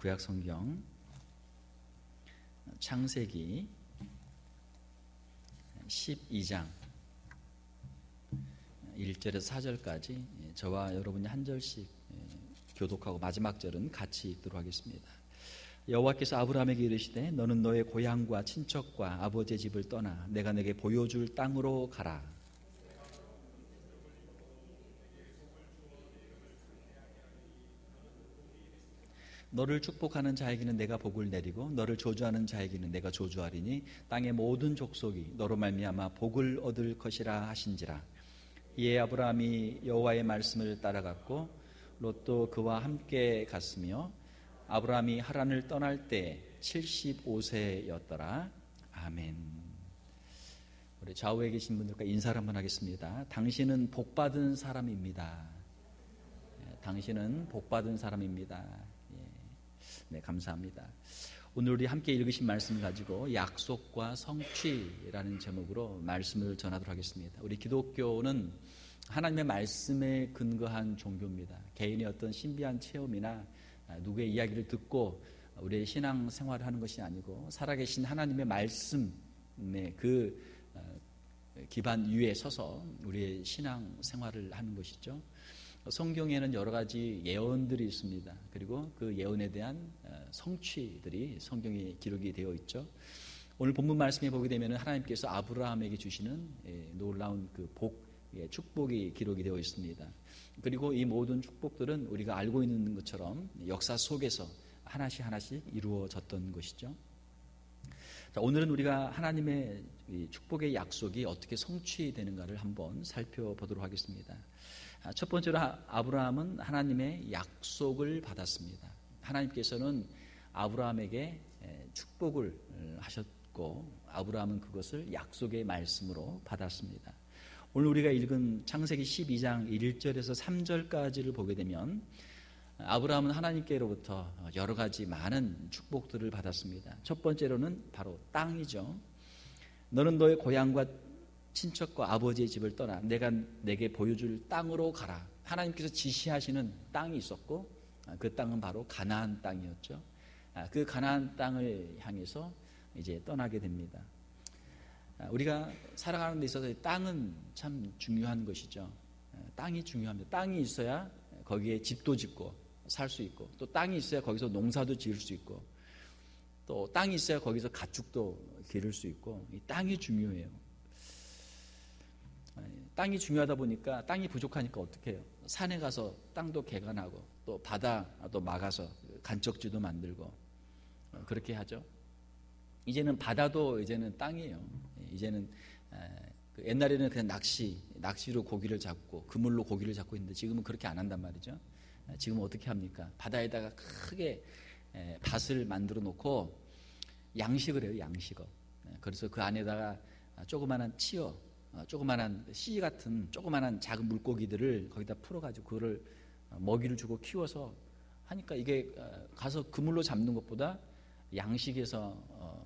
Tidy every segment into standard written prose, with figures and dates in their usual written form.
구약 성경 창세기 12장 1절에서 4절까지 저와 여러분이 한 절씩 교독하고 마지막 절은 같이 읽도록 하겠습니다. 여호와께서 아브라함에게 이르시되 너는 너의 고향과 친척과 아버지의 집을 떠나 내가 내게 보여줄 땅으로 가라. 너를 축복하는 자에게는 내가 복을 내리고 너를 저주하는 자에게는 내가 저주하리니 땅의 모든 족속이 너로 말미암아 복을 얻을 것이라 하신지라. 이에 아브라함이 여호와의 말씀을 따라갔고 롯도 그와 함께 갔으며 아브라함이 하란을 떠날 때 75세였더라. 아멘. 우리 좌우에 계신 분들과 인사를 한번 하겠습니다. 당신은 복받은 사람입니다. 당신은 복받은 사람입니다. 네, 감사합니다. 오늘 우리 함께 읽으신 말씀을 가지고 약속과 성취라는 제목으로 말씀을 전하도록 하겠습니다. 우리 기독교는 하나님의 말씀에 근거한 종교입니다. 개인의 어떤 신비한 체험이나 누구의 이야기를 듣고 우리의 신앙 생활을 하는 것이 아니고 살아계신 하나님의 말씀의 그 기반 위에 서서 우리의 신앙 생활을 하는 것이죠. 성경에는 여러 가지 예언들이 있습니다. 그리고 그 예언에 대한 성취들이 성경에 기록이 되어 있죠. 오늘 본문 말씀에 보게 되면 하나님께서 아브라함에게 주시는 놀라운 그 축복이 기록이 되어 있습니다. 그리고 이 모든 축복들은 우리가 알고 있는 것처럼 역사 속에서 하나씩 이루어졌던 것이죠. 자, 오늘은 우리가 하나님의 축복의 약속이 어떻게 성취되는가를 한번 살펴보도록 하겠습니다. 첫 번째로 아브라함은 하나님의 약속을 받았습니다. 하나님께서는 아브라함에게 축복을 하셨고 아브라함은 그것을 약속의 말씀으로 받았습니다. 오늘 우리가 읽은 창세기 12장 1절에서 3절까지를 보게 되면 아브라함은 하나님께로부터 여러 가지 많은 축복들을 받았습니다. 첫 번째로는 바로 땅이죠. 너는 너의 고향과 친척과 아버지의 집을 떠나 내가 내게 보여줄 땅으로 가라. 하나님께서 지시하시는 땅이 있었고 그 땅은 바로 가나안 땅이었죠. 그 가나안 땅을 향해서 이제 떠나게 됩니다. 우리가 살아가는 데 있어서 땅은 참 중요한 것이죠. 땅이 중요합니다. 땅이 있어야 거기에 집도 짓고 살 수 있고 또 땅이 있어야 거기서 농사도 지을 수 있고 또 땅이 있어야 거기서 가축도 기를 수 있고 이 땅이 중요해요. 땅이 중요하다 보니까 땅이 부족하니까 어떻게 해요? 산에 가서 땅도 개간하고 또 바다도 막아서 간척지도 만들고 그렇게 하죠. 이제는 바다도 이제는 땅이에요. 이제는 옛날에는 그냥 낚시로 고기를 잡고 그물로 고기를 잡고 있는데 지금은 그렇게 안 한단 말이죠. 지금은 어떻게 합니까? 바다에다가 크게 밭을 만들어 놓고 양식을 해요. 양식업. 그래서 그 안에다가 조그만한 치어 조그만한 씨 같은 조그만한 작은 물고기들을 거기다 풀어가지고 그거를 먹이를 주고 키워서 하니까 이게 가서 그물로 잡는 것보다 양식에서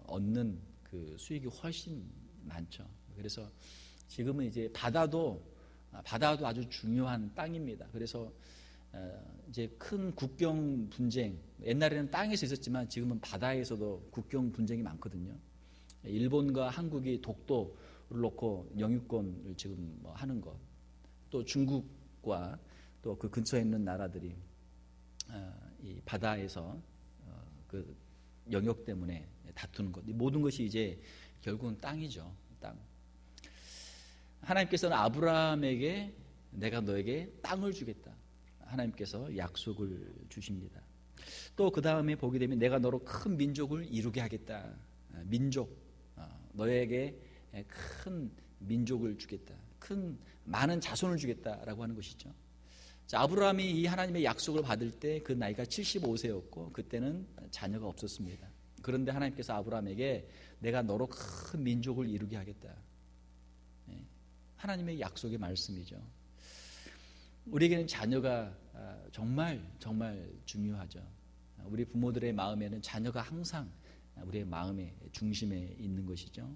얻는 그 수익이 훨씬 많죠. 그래서 지금은 이제 바다도 아주 중요한 땅입니다. 그래서 이제 큰 국경 분쟁, 옛날에는 땅에서 있었지만 지금은 바다에서도 국경 분쟁이 많거든요. 일본과 한국이 독도를 놓고 영유권을 지금 하는 것, 또 중국과 또 그 근처에 있는 나라들이 이 바다에서 그 영역 때문에 다투는 것, 이 모든 것이 이제 결국은 땅이죠. 땅. 하나님께서는 아브라함에게 내가 너에게 땅을 주겠다. 하나님께서 약속을 주십니다. 또 그 다음에 보게 되면 내가 너로 큰 민족을 이루게 하겠다. 민족, 너에게 큰 민족을 주겠다. 많은 자손을 주겠다라고 하는 것이죠. 자, 아브라함이 이 하나님의 약속을 받을 때 그 나이가 75세였고 그때는 자녀가 없었습니다. 그런데 하나님께서 아브라함에게 내가 너로 큰 민족을 이루게 하겠다. 하나님의 약속의 말씀이죠. 우리에게는 자녀가 정말 중요하죠. 우리 부모들의 마음에는 자녀가 항상 우리의 마음의 중심에 있는 것이죠.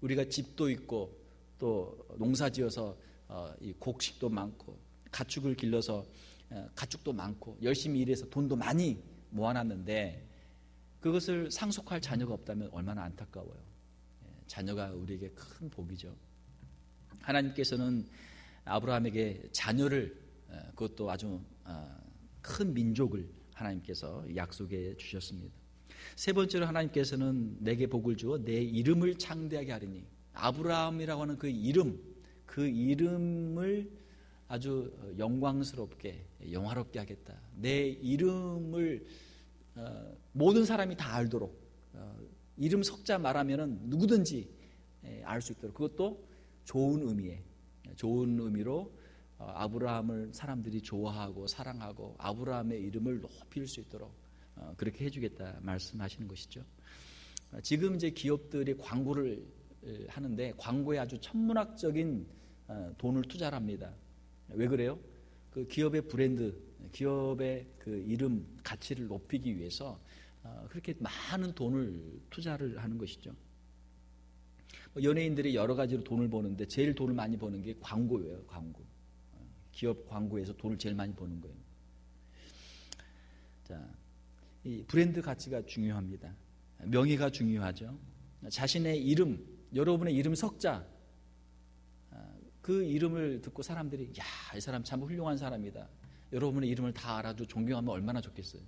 우리가 집도 있고 또 농사지어서 곡식도 많고 가축을 길러서 가축도 많고 열심히 일해서 돈도 많이 모아놨는데 그것을 상속할 자녀가 없다면 얼마나 안타까워요. 자녀가 우리에게 큰 복이죠. 하나님께서는 아브라함에게 자녀를, 그것도 아주 큰 민족을 하나님께서 약속해 주셨습니다. 세 번째로 하나님께서는 내게 복을 주어 내 이름을 창대하게 하리니, 아브라함이라고 하는 그 이름을 아주 영광스럽게 영화롭게 하겠다. 내 이름을 모든 사람이 다 알도록, 이름 석자 말하면은 누구든지 알 수 있도록, 그것도 좋은 의미로 아브라함을 사람들이 좋아하고 사랑하고 아브라함의 이름을 높일 수 있도록 그렇게 해주겠다 말씀하시는 것이죠. 지금 이제 기업들이 광고를 하는데 광고에 아주 천문학적인 돈을 투자를 합니다. 왜 그래요? 그 기업의 브랜드, 기업의 그 이름 가치를 높이기 위해서 그렇게 많은 돈을 투자를 하는 것이죠. 연예인들이 여러 가지로 돈을 버는데 제일 돈을 많이 버는 게 광고예요. 광고. 기업 광고에서 돈을 제일 많이 버는 거예요. 자, 이 브랜드 가치가 중요합니다. 명예가 중요하죠. 자신의 이름, 여러분의 이름 석자, 그 이름을 듣고 사람들이 야, 이 사람 참 훌륭한 사람이다. 여러분의 이름을 다 알아도 존경하면 얼마나 좋겠어요.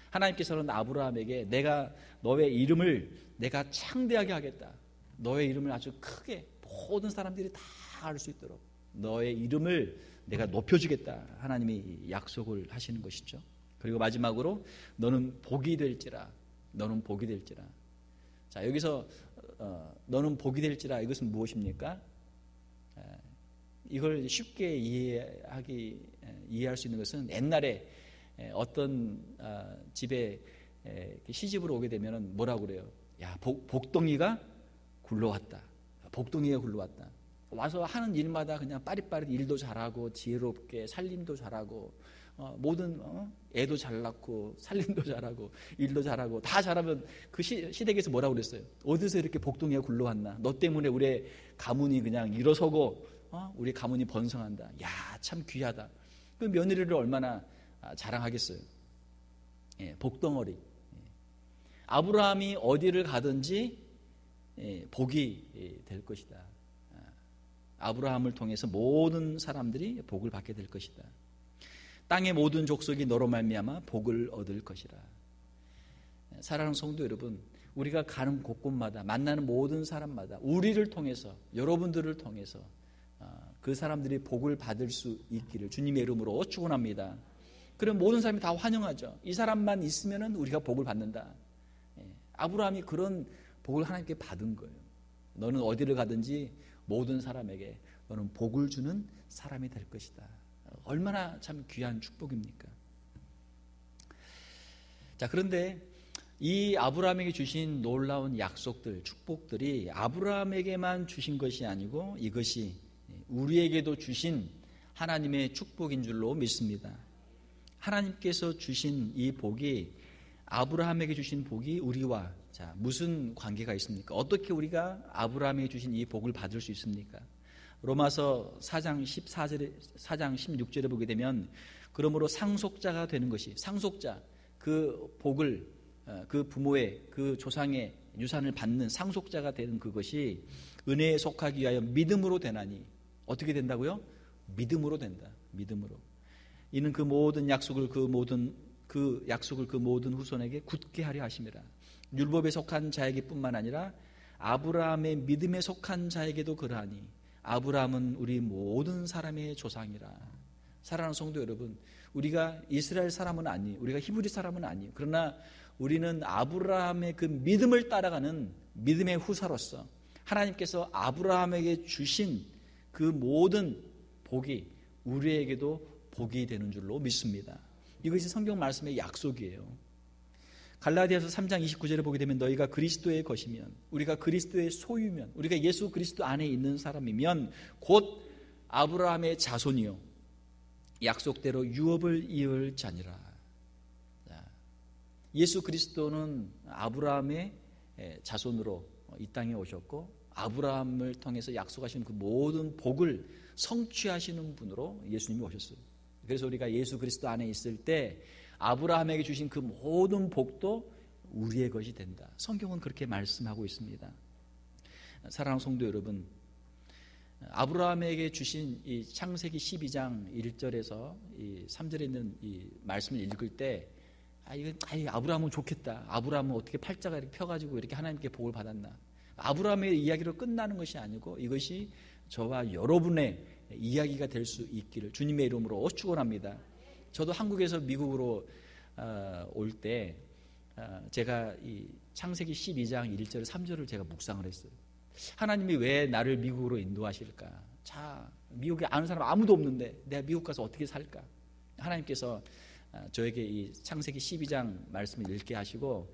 하나님께서는 아브라함에게 내가 너의 이름을 내가 창대하게 하겠다. 너의 이름을 아주 크게 모든 사람들이 다 알 수 있도록 너의 이름을 내가 높여주겠다. 하나님이 약속을 하시는 것이죠. 그리고 마지막으로 너는 복이 될지라. 너는 복이 될지라. 자, 여기서 너는 복이 될지라, 이것은 무엇입니까? 이걸 쉽게 이해할 수 있는 것은 옛날에 어떤 집에 시집으로 오게 되면 뭐라고 그래요? 야, 복덩이가 굴러왔다. 복덩이가 굴러왔다. 와서 하는 일마다 그냥 빠릿빠릿 일도 잘하고 지혜롭게 살림도 잘하고 모든 애도 잘 낳고 살림도 잘하고 일도 잘하고 다 잘하면 그 시댁에서 뭐라고 그랬어요? 어디서 이렇게 복덩이가 굴러왔나? 너 때문에 우리 가문이 그냥 일어서고 우리 가문이 번성한다. 야, 참 귀하다. 그 며느리를 얼마나 자랑하겠어요. 복덩어리. 아브라함이 어디를 가든지 복이 될 것이다. 아브라함을 통해서 모든 사람들이 복을 받게 될 것이다. 땅의 모든 족속이 너로 말미암아 복을 얻을 것이라. 사랑하는 성도 여러분, 우리가 가는 곳곳마다 만나는 모든 사람마다 우리를 통해서, 여러분들을 통해서 그 사람들이 복을 받을 수 있기를 주님의 이름으로 축원합니다. 그럼 모든 사람이 다 환영하죠. 이 사람만 있으면 우리가 복을 받는다. 아브라함이 그런 복을 하나님께 받은 거예요. 너는 어디를 가든지 모든 사람에게 너는 복을 주는 사람이 될 것이다. 얼마나 참 귀한 축복입니까? 자, 그런데 이 아브라함에게 주신 놀라운 약속들, 축복들이 아브라함에게만 주신 것이 아니고 이것이 우리에게도 주신 하나님의 축복인 줄로 믿습니다. 하나님께서 주신 이 복이, 아브라함에게 주신 복이 우리와 무슨 관계가 있습니까? 어떻게 우리가 아브라함에게 주신 이 복을 받을 수 있습니까? 로마서 4장 16절에 보게 되면 그러므로 상속자가 되는 것이, 상속자, 그 복을, 그 부모의, 그 조상의 유산을 받는 상속자가 되는 그것이 은혜에 속하기 위하여 믿음으로 되나니. 어떻게 된다고요? 믿음으로 된다. 믿음으로. 이는 그 모든 약속을 그 모든 후손에게 굳게 하려 하심이라. 율법에 속한 자에게뿐만 아니라 아브라함의 믿음에 속한 자에게도 그러하니 아브라함은 우리 모든 사람의 조상이라. 사랑하는 성도 여러분, 우리가 이스라엘 사람은 아니에요. 우리가 히브리 사람은 아니에요. 그러나 우리는 아브라함의 그 믿음을 따라가는 믿음의 후사로서 하나님께서 아브라함에게 주신 그 모든 복이 우리에게도 복이 되는 줄로 믿습니다. 이것이 성경 말씀의 약속이에요. 갈라디아서 3장 29절에 보게 되면 너희가 그리스도의 것이면, 우리가 그리스도의 소유면, 우리가 예수 그리스도 안에 있는 사람이면 곧 아브라함의 자손이요 약속대로 유업을 이을 자니라. 예수 그리스도는 아브라함의 자손으로 이 땅에 오셨고 아브라함을 통해서 약속하신 그 모든 복을 성취하시는 분으로 예수님이 오셨어요. 그래서 우리가 예수 그리스도 안에 있을 때 아브라함에게 주신 그 모든 복도 우리의 것이 된다. 성경은 그렇게 말씀하고 있습니다. 사랑하는 성도 여러분, 아브라함에게 주신 이 창세기 12장 1절에서 이 3절에 있는 이 말씀을 읽을 때 아브라함은 좋겠다. 아브라함은 어떻게 팔자가 이렇게 펴가지고 이렇게 하나님께 복을 받았나. 아브라함의 이야기로 끝나는 것이 아니고 이것이 저와 여러분의 이야기가 될 수 있기를 주님의 이름으로 축원합니다. 저도 한국에서 미국으로 올 때 제가 이 창세기 12장 1절 3절을 제가 묵상을 했어요. 하나님이 왜 나를 미국으로 인도하실까? 자, 미국에 아는 사람 아무도 없는데 내가 미국 가서 어떻게 살까? 하나님께서 저에게 이 창세기 12장 말씀을 읽게 하시고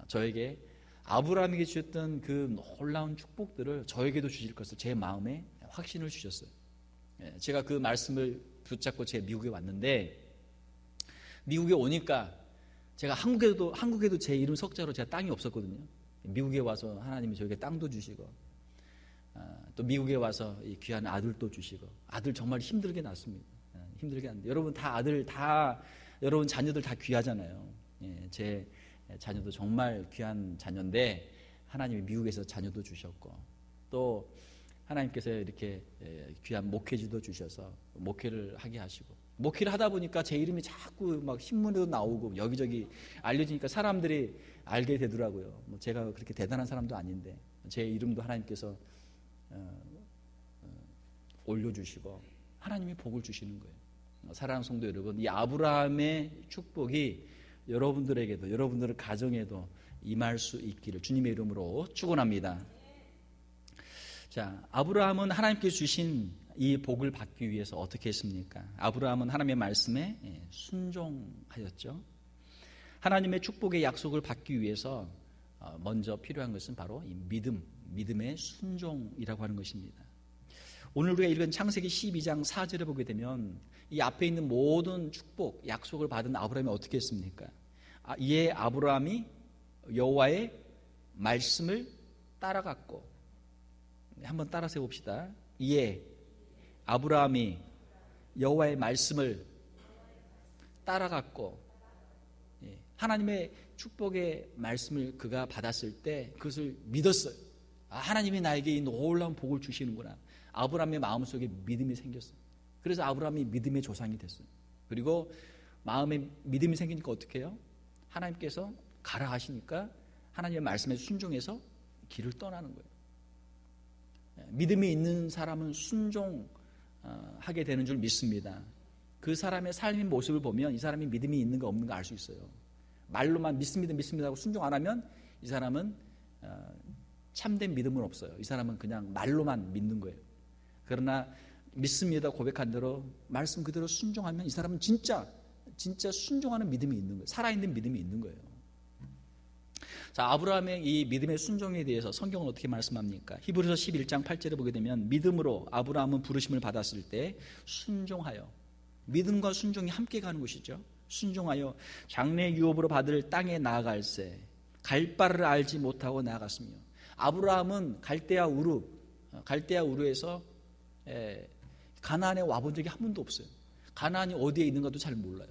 저에게 아브라함에게 주셨던 그 놀라운 축복들을 저에게도 주실 것을 제 마음에 확신을 주셨어요. 제가 그 말씀을 붙잡고 제가 미국에 왔는데 미국에 오니까 제가 한국에도 제 이름 석자로 제가 땅이 없었거든요. 미국에 와서 하나님이 저에게 땅도 주시고 또 미국에 와서 이 귀한 아들도 주시고 아들 정말 힘들게 낳습니다. 힘들게 낳는데 여러분 여러분 자녀들 다 귀하잖아요. 제 자녀도 정말 귀한 자녀인데 하나님이 미국에서 자녀도 주셨고 또 하나님께서 이렇게 귀한 목회지도 주셔서 목회를 하게 하시고 목회를 하다 보니까 제 이름이 자꾸 막 신문에도 나오고 여기저기 알려지니까 사람들이 알게 되더라고요. 뭐 제가 그렇게 대단한 사람도 아닌데 제 이름도 하나님께서 올려주시고 하나님이 복을 주시는 거예요. 사랑하는 성도 여러분, 이 아브라함의 축복이 여러분들에게도 여러분들의 가정에도 임할 수 있기를 주님의 이름으로 축원합니다. 자, 아브라함은 하나님께서 주신 이 복을 받기 위해서 어떻게 했습니까? 아브라함은 하나님의 말씀에 순종하였죠. 하나님의 축복의 약속을 받기 위해서 먼저 필요한 것은 바로 이 믿음의 순종이라고 하는 것입니다. 오늘 우리가 읽은 창세기 12장 4절에 보게 되면 이 앞에 있는 모든 축복, 약속을 받은 아브라함이 어떻게 했습니까? 이에 아브라함이 여호와의 말씀을 따라갔고, 한번 따라서 해봅시다. 이에 아브라함이 여호와의 말씀을 따라갔고, 하나님의 축복의 말씀을 그가 받았을 때 그것을 믿었어요. 하나님이 나에게 이 놀라운 복을 주시는구나. 아브라함의 마음속에 믿음이 생겼어요. 그래서 아브라함이 믿음의 조상이 됐어요. 그리고 마음에 믿음이 생기니까 어떻게 해요? 하나님께서 가라 하시니까 하나님의 말씀에 순종해서 길을 떠나는 거예요. 믿음이 있는 사람은 순종하게 되는 줄 믿습니다. 그 사람의 삶의 모습을 보면 이 사람이 믿음이 있는가 없는가 알 수 있어요. 말로만 믿습니다 하고 순종 안 하면 이 사람은 참된 믿음은 없어요. 이 사람은 그냥 말로만 믿는 거예요. 그러나 믿습니다 고백한 대로 말씀 그대로 순종하면 이 사람은 진짜 순종하는 믿음이 있는 거예요. 살아있는 믿음이 있는 거예요. 자, 아브라함의 이 믿음의 순종에 대해서 성경은 어떻게 말씀합니까? 히브리서 11장 8절에 보게 되면 믿음으로 아브라함은 부르심을 받았을 때 순종하여, 믿음과 순종이 함께 가는 것이죠. 순종하여 장래 유업으로 받을 땅에 나아갈새 갈 바를 알지 못하고 나아갔으며, 아브라함은 갈대아 우르에서 가나안에 와본 적이 한 번도 없어요. 가나안이 어디에 있는가도 잘 몰라요.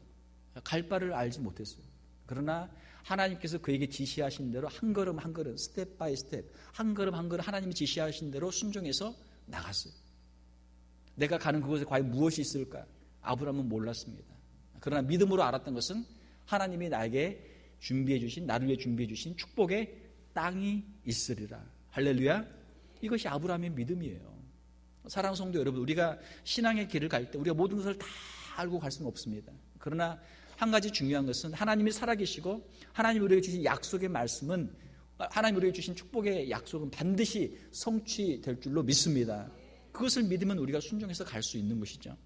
갈 바를 알지 못했어요. 그러나 하나님께서 그에게 지시하신 대로 한 걸음 한 걸음, 스텝 바이 스텝, 한 걸음 한 걸음 하나님이 지시하신 대로 순종해서 나갔어요. 내가 가는 그곳에 과연 무엇이 있을까? 아브라함은 몰랐습니다. 그러나 믿음으로 알았던 것은 하나님이 나에게 나를 위해 준비해 주신 축복의 땅이 있으리라. 할렐루야. 이것이 아브라함의 믿음이에요. 사랑하는 성도 여러분, 우리가 신앙의 길을 갈 때 우리가 모든 것을 다 알고 갈 수는 없습니다. 그러나 한 가지 중요한 것은 하나님이 살아계시고 하나님이 우리에게 주신 약속의 말씀은, 하나님이 우리에게 주신 축복의 약속은 반드시 성취될 줄로 믿습니다. 그것을 믿으면 우리가 순종해서 갈 수 있는 것이죠.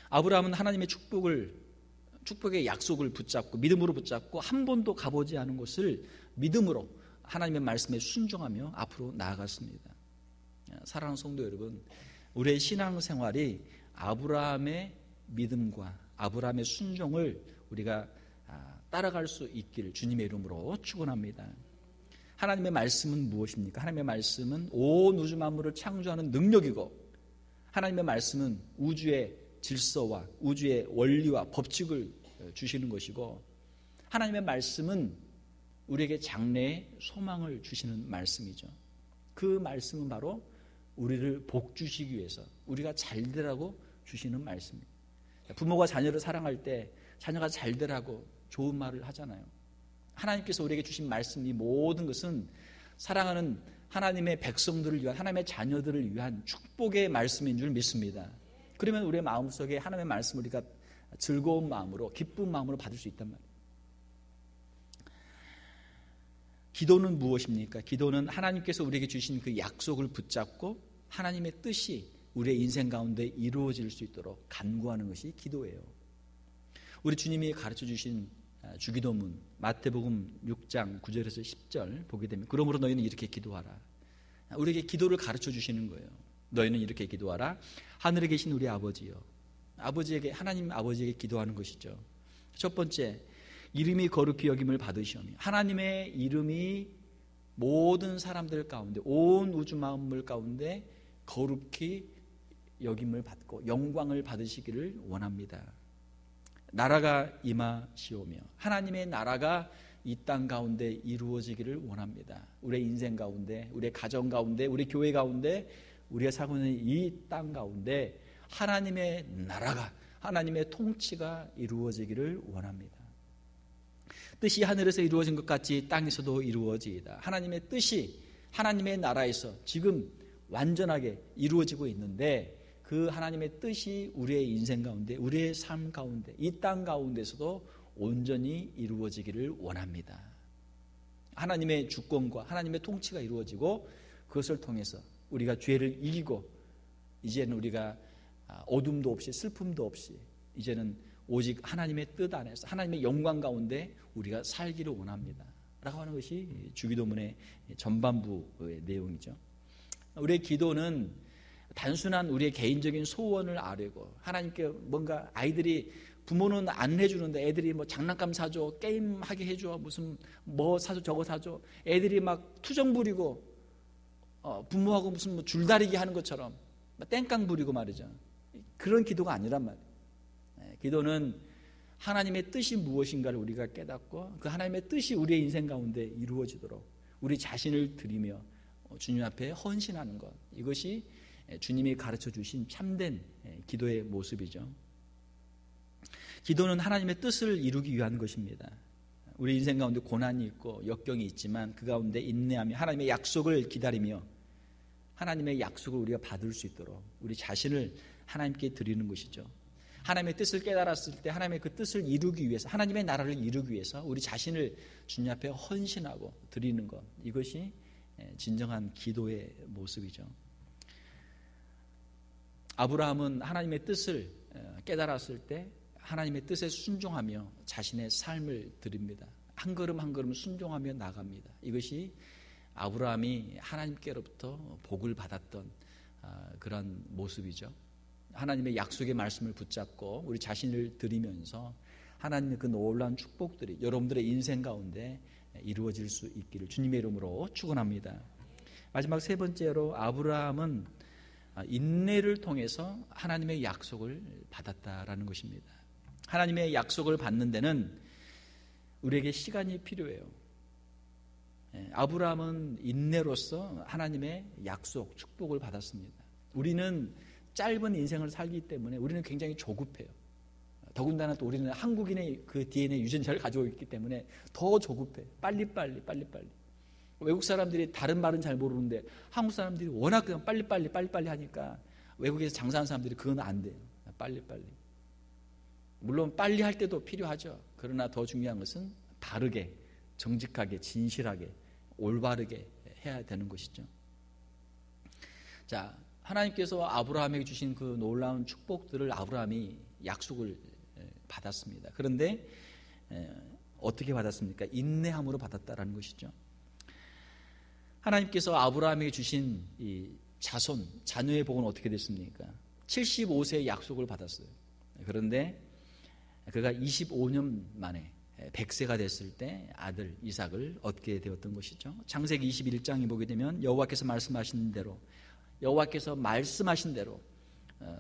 아브라함은 하나님의 축복의 약속을 붙잡고 믿음으로 붙잡고 한 번도 가보지 않은 곳을 믿음으로 하나님의 말씀에 순종하며 앞으로 나아갔습니다. 사랑하는 성도 여러분, 우리의 신앙생활이 아브라함의 믿음과 아브라함의 순종을 우리가 따라갈 수 있기를 주님의 이름으로 축원합니다. 하나님의 말씀은 무엇입니까? 하나님의 말씀은 온 우주 만물을 창조하는 능력이고, 하나님의 말씀은 우주의 질서와 우주의 원리와 법칙을 주시는 것이고, 하나님의 말씀은 우리에게 장래의 소망을 주시는 말씀이죠. 그 말씀은 바로 우리를 복 주시기 위해서, 우리가 잘 되라고 주시는 말씀입니다. 부모가 자녀를 사랑할 때 자녀가 잘 되라고 좋은 말을 하잖아요. 하나님께서 우리에게 주신 말씀, 이 모든 것은 사랑하는 하나님의 백성들을 위한, 하나님의 자녀들을 위한 축복의 말씀인 줄 믿습니다. 그러면 우리의 마음속에 하나님의 말씀을 우리가 즐거운 마음으로, 기쁜 마음으로 받을 수 있단 말이에요. 기도는 무엇입니까? 기도는 하나님께서 우리에게 주신 그 약속을 붙잡고 하나님의 뜻이 우리의 인생 가운데 이루어질 수 있도록 간구하는 것이 기도예요. 우리 주님이 가르쳐 주신 주기도문 마태복음 6장 9절에서 10절 보게 되면, 그러므로 너희는 이렇게 기도하라. 우리에게 기도를 가르쳐 주시는 거예요. 너희는 이렇게 기도하라. 하늘에 계신 우리 아버지요. 아버지에게, 하나님 아버지에게 기도하는 것이죠. 첫 번째, 이름이 거룩히 여김을 받으시오며, 하나님의 이름이 모든 사람들 가운데, 온 우주 만물 가운데 거룩히 여김을 받고 영광을 받으시기를 원합니다. 나라가 임하시오며, 하나님의 나라가 이 땅 가운데 이루어지기를 원합니다. 우리의 인생 가운데, 우리의 가정 가운데, 우리 교회 가운데, 우리가 살고 있는 이 땅 가운데 하나님의 나라가, 하나님의 통치가 이루어지기를 원합니다. 뜻이 하늘에서 이루어진 것 같이 땅에서도 이루어지이다. 하나님의 뜻이 하나님의 나라에서 지금 완전하게 이루어지고 있는데, 그 하나님의 뜻이 우리의 인생 가운데, 우리의 삶 가운데, 이 땅 가운데서도 온전히 이루어지기를 원합니다. 하나님의 주권과 하나님의 통치가 이루어지고, 그것을 통해서 우리가 죄를 이기고, 이제는 우리가 어둠도 없이 슬픔도 없이 이제는 오직 하나님의 뜻 안에서 하나님의 영광 가운데 우리가 살기를 원합니다 라고 하는 것이 주기도문의 전반부의 내용이죠. 우리의 기도는 단순한 우리의 개인적인 소원을 아뢰고, 하나님께 뭔가, 아이들이 부모는 안 해주는데 애들이 뭐 장난감 사줘, 게임하게 해줘, 무슨 뭐 사줘, 저거 사줘, 애들이 막 투정 부리고 부모하고 무슨 뭐 줄다리기 하는 것처럼 땡깡 부리고 말이죠. 그런 기도가 아니란 말이에요. 기도는 하나님의 뜻이 무엇인가를 우리가 깨닫고, 그 하나님의 뜻이 우리의 인생 가운데 이루어지도록 우리 자신을 드리며 주님 앞에 헌신하는 것, 이것이 주님이 가르쳐 주신 참된 기도의 모습이죠. 기도는 하나님의 뜻을 이루기 위한 것입니다. 우리 인생 가운데 고난이 있고 역경이 있지만 그 가운데 인내하며 하나님의 약속을 기다리며 하나님의 약속을 우리가 받을 수 있도록 우리 자신을 하나님께 드리는 것이죠. 하나님의 뜻을 깨달았을 때 하나님의 그 뜻을 이루기 위해서, 하나님의 나라를 이루기 위해서 우리 자신을 주님 앞에 헌신하고 드리는 것, 이것이 진정한 기도의 모습이죠. 아브라함은 하나님의 뜻을 깨달았을 때 하나님의 뜻에 순종하며 자신의 삶을 드립니다. 한 걸음 한 걸음 순종하며 나갑니다. 이것이 아브라함이 하나님께로부터 복을 받았던 그런 모습이죠. 하나님의 약속의 말씀을 붙잡고 우리 자신을 드리면서 하나님의 그 놀라운 축복들이 여러분들의 인생 가운데 이루어질 수 있기를 주님의 이름으로 축원합니다. 마지막 세 번째로, 아브라함은 인내를 통해서 하나님의 약속을 받았다라는 것입니다. 하나님의 약속을 받는 데는 우리에게 시간이 필요해요. 아브라함은 인내로서 하나님의 약속, 축복을 받았습니다. 우리는 짧은 인생을 살기 때문에 우리는 굉장히 조급해요. 더군다나 또 우리는 한국인의 그 DNA 유전자를 가지고 있기 때문에 더 조급해. 빨리빨리. 외국 사람들이 다른 말은 잘 모르는데 한국 사람들이 워낙 그냥 빨리빨리 하니까 외국에서 장사하는 사람들이 그건 안 돼요. 빨리빨리. 물론 빨리 할 때도 필요하죠. 그러나 더 중요한 것은 바르게, 정직하게, 진실하게, 올바르게 해야 되는 것이죠. 자, 하나님께서 아브라함에게 주신 그 놀라운 축복들을 아브라함이 약속을 받았습니다. 그런데 어떻게 받았습니까? 인내함으로 받았다라는 것이죠. 하나님께서 아브라함에게 주신 이 자손, 자녀의 복은 어떻게 됐습니까? 75세의 약속을 받았어요. 그런데 그가 25년 만에 100세가 됐을 때 아들 이삭을 얻게 되었던 것이죠. 창세기 21장에 보게 되면 여호와께서 말씀하신 대로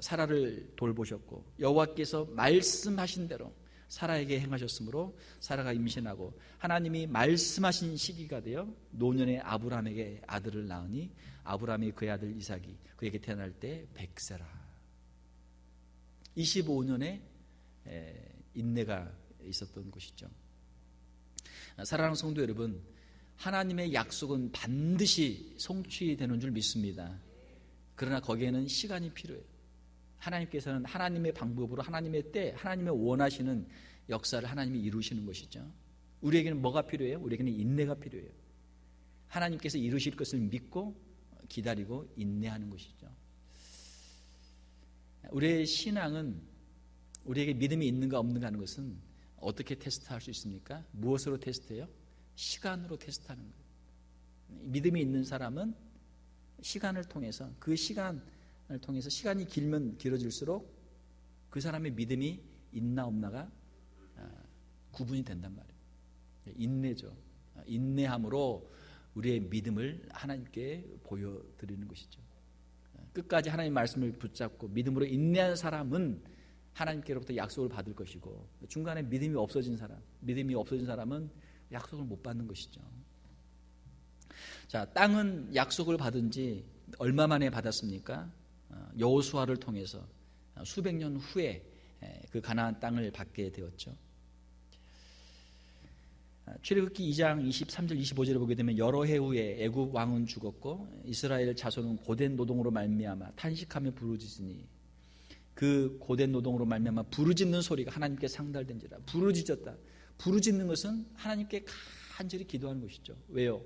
사라를 돌보셨고 여호와께서 말씀하신 대로 사라에게 행하셨으므로 사라가 임신하고 하나님이 말씀하신 시기가 되어 노년에 아브라함에게 아들을 낳으니 아브라함이 그의 아들 이삭이 그에게 태어날 때 100세라. 25년의 인내가 있었던 것이죠. 사랑하는 성도 여러분, 하나님의 약속은 반드시 성취되는 줄 믿습니다. 그러나 거기에는 시간이 필요해요. 하나님께서는 하나님의 방법으로 하나님의 때 하나님의 원하시는 역사를 하나님이 이루시는 것이죠. 우리에게는 뭐가 필요해요? 우리에게는 인내가 필요해요. 하나님께서 이루실 것을 믿고 기다리고 인내하는 것이죠. 우리의 신앙은 우리에게 믿음이 있는가 없는가 하는 것은 어떻게 테스트할 수 있습니까? 무엇으로 테스트해요? 시간으로 테스트하는 거예요. 믿음이 있는 사람은 시간을 통해서 그 시간을 통해서 시간이 길면 길어질수록 그 사람의 믿음이 있나 없나가 구분이 된단 말이에요. 인내죠. 인내함으로 우리의 믿음을 하나님께 보여드리는 것이죠. 끝까지 하나님의 말씀을 붙잡고 믿음으로 인내한 사람은 하나님께로부터 약속을 받을 것이고 중간에 믿음이 없어진 사람은 약속을 못 받는 것이죠. 자, 땅은 약속을 받은 지 얼마 만에 받았습니까? 여호수아를 통해서 수백 년 후에 그 가나안 땅을 받게 되었죠. 출애굽기 2장 23절 25절을 보게 되면 여러 해 후에 애굽 왕은 죽었고 이스라엘 자손은 고된 노동으로 말미암아 탄식하며 부르짖으니 그 고된 노동으로 말미암아 부르짖는 소리가 하나님께 상달된지라. 부르짖었다. 부르짖는 것은 하나님께 간절히 기도하는 것이죠. 왜요?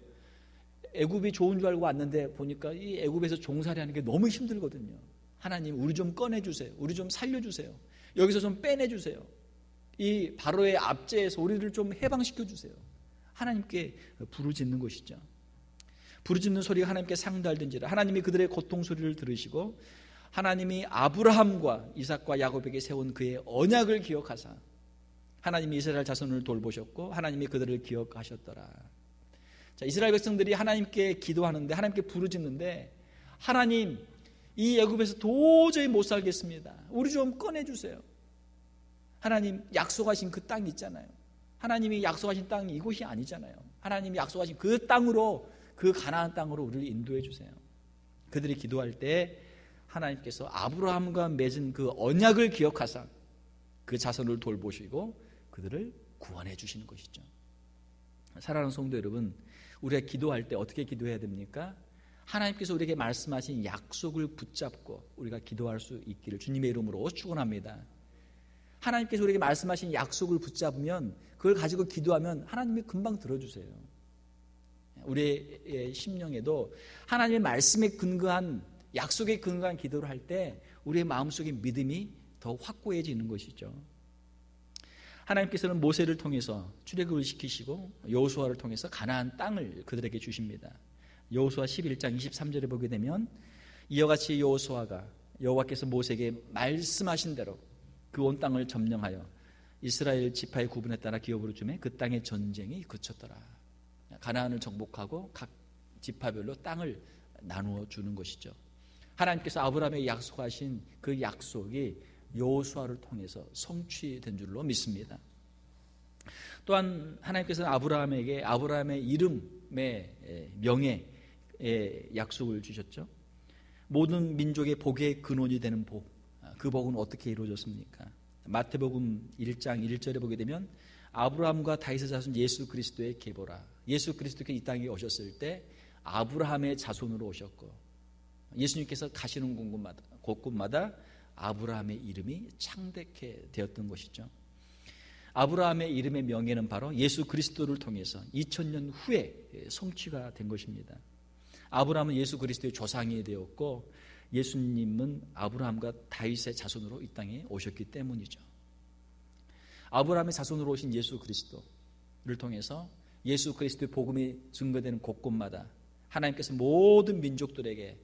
애굽이 좋은 줄 알고 왔는데 보니까 이 애굽에서 종살이하는 게 너무 힘들거든요. 하나님, 우리 좀 꺼내주세요. 우리 좀 살려주세요. 여기서 좀 빼내주세요. 이 바로의 압제에서 우리를 좀 해방시켜주세요. 하나님께 부르짖는 것이죠. 부르짖는 소리가 하나님께 상달된지라. 하나님이 그들의 고통 소리를 들으시고 하나님이 아브라함과 이삭과 야곱에게 세운 그의 언약을 기억하사 하나님이 이스라엘 자손을 돌보셨고 하나님이 그들을 기억하셨더라. 자, 이스라엘 백성들이 하나님께 기도하는데 하나님께 부르짖는데 하나님, 이 애굽에서 도저히 못 살겠습니다. 우리 좀 꺼내주세요. 하나님, 약속하신 그 땅이 있잖아요. 하나님이 약속하신 땅이 이곳이 아니잖아요. 하나님이 약속하신 그 땅으로, 그 가나안 땅으로 우리를 인도해 주세요. 그들이 기도할 때 하나님께서 아브라함과 맺은 그 언약을 기억하사 그 자손을 돌보시고 그들을 구원해 주시는 것이죠. 사랑하는 성도 여러분, 우리가 기도할 때 어떻게 기도해야 됩니까? 하나님께서 우리에게 말씀하신 약속을 붙잡고 우리가 기도할 수 있기를 주님의 이름으로 축원합니다. 하나님께서 우리에게 말씀하신 약속을 붙잡으면 그걸 가지고 기도하면 하나님이 금방 들어주세요. 우리의 심령에도 하나님의 말씀에 근거한 약속에 근거한 기도를 할 때 우리의 마음속에 믿음이 더 확고해지는 것이죠. 하나님께서는 모세를 통해서 출애굽을 시키시고 여호수아를 통해서 가나안 땅을 그들에게 주십니다. 여호수아 11장 23절에 보게 되면 이와 같이 여호수아가 여호와께서 모세에게 말씀하신 대로 그 온 땅을 점령하여 이스라엘 지파의 구분에 따라 기업으로 주매 그 땅의 전쟁이 그쳤더라. 가나안을 정복하고 각 지파별로 땅을 나누어 주는 것이죠. 하나님께서 아브라함에게 약속하신 그 약속이 여호수아를 통해서 성취된 줄로 믿습니다. 또한 하나님께서는 아브라함에게 아브라함의 이름의 명예의 약속을 주셨죠. 모든 민족의 복의 근원이 되는 복, 그 복은 어떻게 이루어졌습니까? 마태복음 1장 1절에 보게 되면 아브라함과 다윗의 자손 예수 그리스도의 계보라. 예수 그리스도께서 이 땅에 오셨을 때 아브라함의 자손으로 오셨고 예수님께서 가시는 곳곳마다 아브라함의 이름이 창대케 되었던 것이죠. 아브라함의 이름의 명예는 바로 예수 그리스도를 통해서 2000년 후에 성취가 된 것입니다. 아브라함은 예수 그리스도의 조상이 되었고 예수님은 아브라함과 다윗의 자손으로 이 땅에 오셨기 때문이죠. 아브라함의 자손으로 오신 예수 그리스도를 통해서 예수 그리스도의 복음이 증거되는 곳곳마다 하나님께서 모든 민족들에게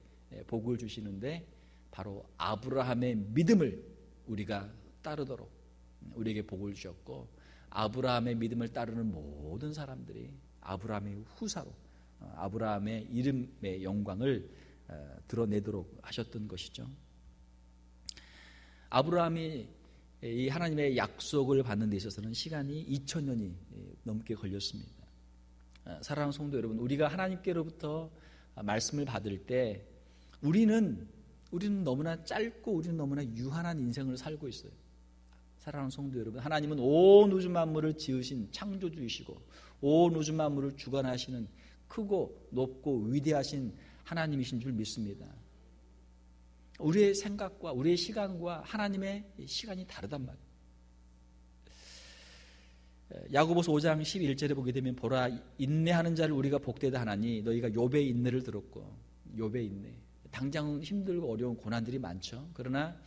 복을 주시는데 바로 아브라함의 믿음을 우리가 따르도록 우리에게 복을 주셨고 아브라함의 믿음을 따르는 모든 사람들이 아브라함의 후사로 아브라함의 이름의 영광을 드러내도록 하셨던 것이죠. 아브라함이 이 하나님의 약속을 받는 데 있어서는 시간이 2000년이 넘게 걸렸습니다. 사랑하는 성도 여러분, 우리가 하나님께로부터 말씀을 받을 때 우리는 너무나 짧고 우리는 너무나 유한한 인생을 살고 있어요. 사랑하는 성도 여러분, 하나님은 온 우주 만물을 지으신 창조주이시고 온 우주 만물을 주관하시는 크고 높고 위대하신 하나님이신 줄 믿습니다. 우리의 생각과 우리의 시간과 하나님의 시간이 다르단 말이에요. 야고보서 5장 11절에 보게 되면 보라 인내하는 자를 우리가 복되다 하나니 너희가 욥의 인내를 들었고 욥의 인내. 당장 힘들고 어려운 고난들이 많죠. 그러나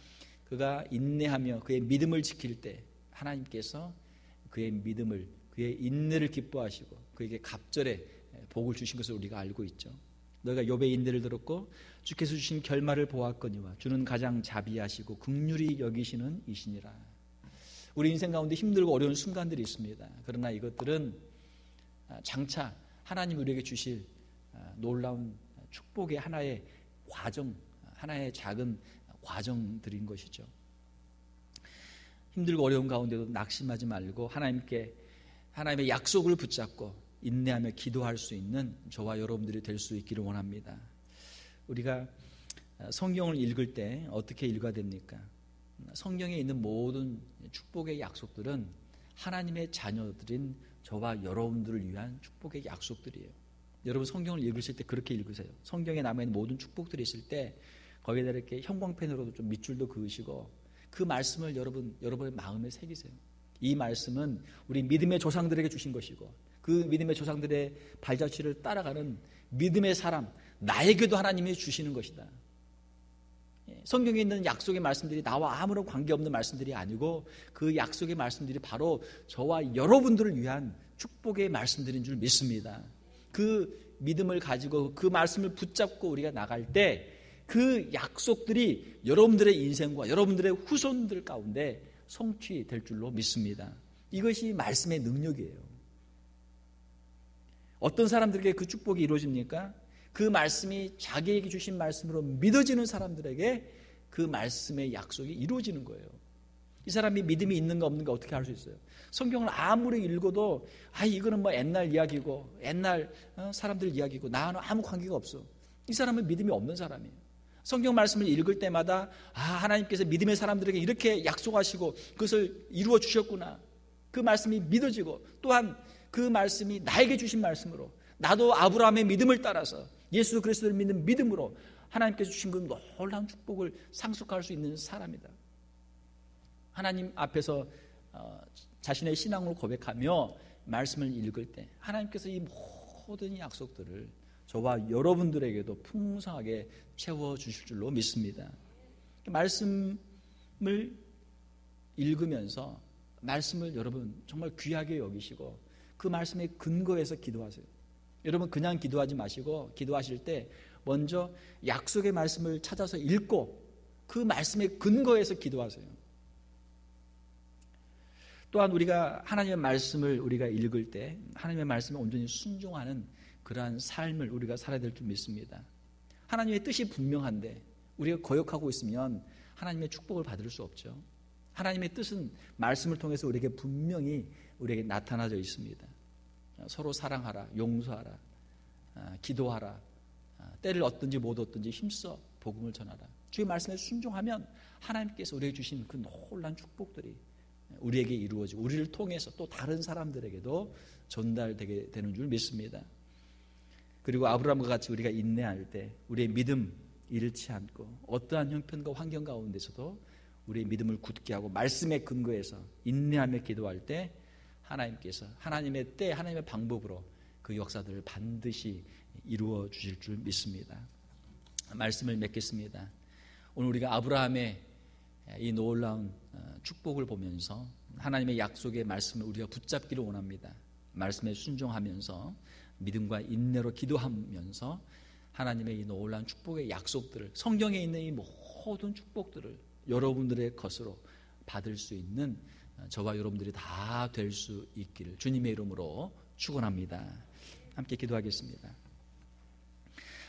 그가 인내하며 그의 믿음을 지킬 때 하나님께서 그의 믿음을 그의 인내를 기뻐하시고 그에게 갑절에 복을 주신 것을 우리가 알고 있죠. 너희가 욥의 인내를 들었고 주께서 주신 결말을 보았거니와 주는 가장 자비하시고 긍휼히 여기시는 이시니라. 우리 인생 가운데 힘들고 어려운 순간들이 있습니다. 그러나 이것들은 장차 하나님 우리에게 주실 놀라운 축복의 하나의 과정, 하나의 작은 과정들인 것이죠. 힘들고 어려운 가운데도 낙심하지 말고 하나님의 약속을 붙잡고 인내하며 기도할 수 있는 저와 여러분들이 될 수 있기를 원합니다. 우리가 성경을 읽을 때 어떻게 읽어야 됩니까? 성경에 있는 모든 축복의 약속들은 하나님의 자녀들인 저와 여러분들을 위한 축복의 약속들이에요. 여러분 성경을 읽으실 때 그렇게 읽으세요. 성경에 남아있는 모든 축복들이 있을 때 거기에다 이렇게 형광펜으로도 좀 밑줄도 그으시고 그 말씀을 여러분의 마음에 새기세요. 이 말씀은 우리 믿음의 조상들에게 주신 것이고 그 믿음의 조상들의 발자취를 따라가는 믿음의 사람 나에게도 하나님이 주시는 것이다. 성경에 있는 약속의 말씀들이 나와 아무런 관계없는 말씀들이 아니고 그 약속의 말씀들이 바로 저와 여러분들을 위한 축복의 말씀들인 줄 믿습니다. 그 믿음을 가지고 그 말씀을 붙잡고 우리가 나갈 때 그 약속들이 여러분들의 인생과 여러분들의 후손들 가운데 성취될 줄로 믿습니다. 이것이 말씀의 능력이에요. 어떤 사람들에게 그 축복이 이루어집니까? 그 말씀이 자기에게 주신 말씀으로 믿어지는 사람들에게 그 말씀의 약속이 이루어지는 거예요. 이 사람이 믿음이 있는가 없는가 어떻게 알 수 있어요? 성경을 아무리 읽어도 이거는 뭐 옛날 이야기고 옛날 사람들 이야기고 나와는 아무 관계가 없어. 이 사람은 믿음이 없는 사람이에요. 성경 말씀을 읽을 때마다 하나님께서 믿음의 사람들에게 이렇게 약속하시고 그것을 이루어 주셨구나. 그 말씀이 믿어지고 또한 그 말씀이 나에게 주신 말씀으로 나도 아브라함의 믿음을 따라서 예수 그리스도를 믿는 믿음으로 하나님께서 주신 그 놀라운 축복을 상속할 수 있는 사람이다. 하나님 앞에서 자신의 신앙을 고백하며 말씀을 읽을 때 하나님께서 이 모든 약속들을 저와 여러분들에게도 풍성하게 채워주실 줄로 믿습니다. 말씀을 읽으면서 말씀을 여러분 정말 귀하게 여기시고 그 말씀의 근거에서 기도하세요. 여러분 그냥 기도하지 마시고 기도하실 때 먼저 약속의 말씀을 찾아서 읽고 그 말씀의 근거에서 기도하세요. 또한 우리가 하나님의 말씀을 우리가 읽을 때 하나님의 말씀에 온전히 순종하는 그러한 삶을 우리가 살아야 될 줄 믿습니다. 하나님의 뜻이 분명한데 우리가 거역하고 있으면 하나님의 축복을 받을 수 없죠. 하나님의 뜻은 말씀을 통해서 우리에게 분명히 우리에게 나타나져 있습니다. 서로 사랑하라, 용서하라, 기도하라, 때를 얻든지 못 얻든지 힘써 복음을 전하라. 주의 말씀에 순종하면 하나님께서 우리에게 주신 그 놀라운 축복들이 우리에게 이루어지고 우리를 통해서 또 다른 사람들에게도 전달되게 되는 줄 믿습니다. 그리고 아브라함과 같이 우리가 인내할 때 우리의 믿음 잃지 않고 어떠한 형편과 환경 가운데서도 우리의 믿음을 굳게 하고 말씀의 근거에서 인내하며 기도할 때 하나님께서 하나님의 때 하나님의 방법으로 그 역사들을 반드시 이루어 주실 줄 믿습니다. 말씀을 맺겠습니다. 오늘 우리가 아브라함의 이 놀라운 축복을 보면서 하나님의 약속의 말씀을 우리가 붙잡기를 원합니다. 말씀에 순종하면서 믿음과 인내로 기도하면서 하나님의 이 놀라운 축복의 약속들을 성경에 있는 이 모든 축복들을 여러분들의 것으로 받을 수 있는 저와 여러분들이 다 될 수 있기를 주님의 이름으로 축원합니다. 함께 기도하겠습니다.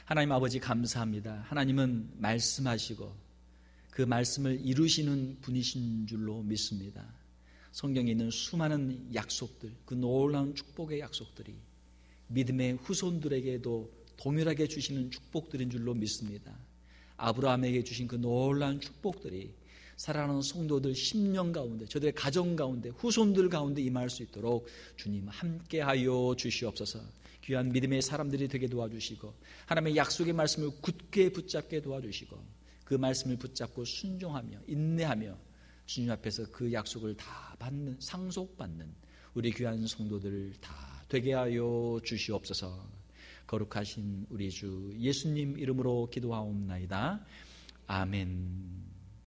하나님 아버지 감사합니다. 하나님은 말씀하시고 그 말씀을 이루시는 분이신 줄로 믿습니다. 성경에 있는 수많은 약속들, 그 놀라운 축복의 약속들이 믿음의 후손들에게도 동일하게 주시는 축복들인 줄로 믿습니다. 아브라함에게 주신 그 놀라운 축복들이 사랑하는 성도들 10년 가운데, 저들의 가정 가운데, 후손들 가운데 임할 수 있도록 주님 함께하여 주시옵소서. 귀한 믿음의 사람들이 되게 도와주시고 하나님의 약속의 말씀을 굳게 붙잡게 도와주시고 그 말씀을 붙잡고 순종하며 인내하며 주님 앞에서 그 약속을 다 받는, 상속받는 우리 귀한 성도들 다 되게 하여 주시옵소서. 거룩하신 우리 주 예수님 이름으로 기도하옵나이다. 아멘.